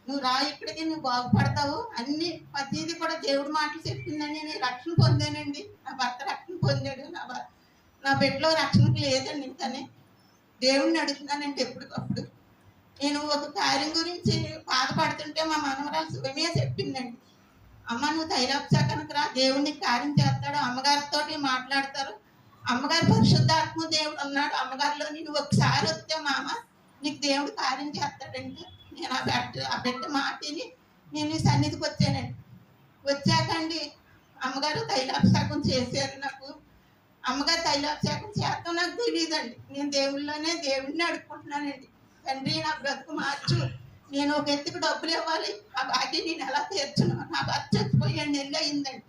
నువ్వు రా ఇక్కడికి, నువ్వు బాగుపడతావు, అన్ని ప్రతిదీ కూడా దేవుడు మాటలు చెప్పిందని నేను రక్షణ పొందానండి. నా భర్త రక్షణ పొందాడు, నా బిడ్డలో రక్షణకు లేదండి. ఇంకానే దేవుడిని అడుగుతున్నానండి ఎప్పటికప్పుడు. నేను ఒక కార్యం గురించి బాధపడుతుంటే మా మనవరాలు శుభమే చెప్పిందండి, అమ్మ నువ్వు తైలాభిషేకానికి రా, దేవుడిని కార్యం చేస్తాడు, అమ్మగారితో మాట్లాడతారు, అమ్మగారు పరిశుద్ధాత్మ దేవుడు అన్నాడు, అమ్మగారిలో నువ్వు ఒకసారి వస్తే మామ నీకు దేవుడు కార్యం చేస్తాడండి. నేను ఆ బిడ్డ మాటిని నేను ఈ సన్నిధికి వచ్చానండి. వచ్చాకండి అమ్మగారు తైలాభిషేకం చేశారు. నాకు అమ్మగారు తైలాభిషేకం చేస్తాం నాకు తెలియదండి. నేను దేవుడిని అడుక్కుంటున్నానండి, తండ్రి నా బ్రతుకు మార్చు, నేను ఒక ఎత్తుకు డబ్బులు ఇవ్వాలి, ఆ బాకీ నేను ఎలా తీర్చును, నా భర్త చచ్చిపోయి 2 నెలలు అయిందండి,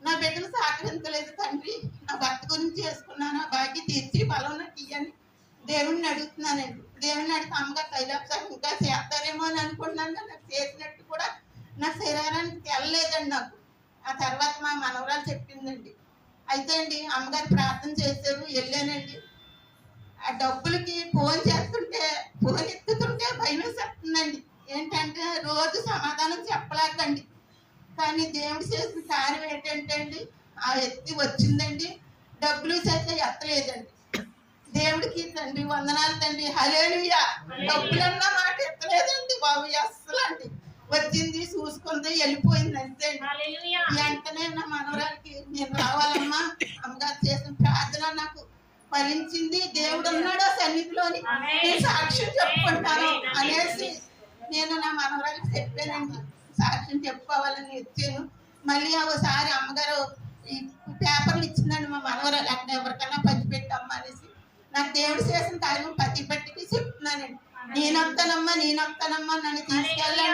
నా బిడ్డలు సహకరించలేదు తండ్రి, నా భర్త గురించి చేసుకున్నాను, ఆ బాకీ తీర్చి బలం నాకు ఇయ్యని దేవుడిని అడుగుతున్నానండి. దేవుడిని అడిగితే అమ్మగారు తైలాభిషేకం ఇంకా చేస్తారేమో అని అనుకుంటున్నాను, నాకు చేసినట్టు కూడా నా శరీరానికి తెల్లలేదండి. నాకు ఆ తర్వాత మా మనవరాలు చెప్పిందండి. అయితే అండి అమ్మగారు ప్రార్థన చేశారు, వెళ్ళానండి. ఆ డబ్బులకి ఫోన్ చేస్తుంటే, ఫోన్ ఎత్తుతుంటే భయం వేస్తుందండి. ఏంటంటే రోజు సమాధానం చెప్పలేకండి. కానీ దేవుడు చేసిన కార్యం ఏంటంటే అండి, ఆ ఎత్తి వచ్చిందండి, డబ్బులు చేస్తే ఎత్తలేదండి. దేవుడికి తండ్రి వందనాలు తండ్రి, హల్లెలూయా. డబ్బులన్న మాట ఎత్తలేదండి బాబు, అస్సలు అండి. వచ్చింది, చూసుకుంది, వెళ్ళిపోయింది అంతే అండి. వెంటనే నా మనవరాలకి నేను రావాలమ్మా, అమ్మగారు చేసిన ప్రార్థన నాకు ఫలించింది, దేవుడు ఉన్నాడు సన్నిధిలోని, నేను సాక్ష్యం చెప్పుకుంటాను అనేసి నేను నా మనవరాలకి చెప్పానండి. సాక్ష్యం చెప్పుకోవాలని వచ్చాను. మళ్ళీ ఒకసారి అమ్మగారు ఈ పేపర్లు ఇచ్చిందండి మా మనవరాలు, అక్కడ ఎవరికైనా పంచిపెట్టమ్మా అనేసి. నాకు దేవుడు చేసిన కార్యం ప్రతి బట్టికి చెప్తున్నానండి. నేనొస్తానమ్మా నన్ను తీసుకెళ్ళండి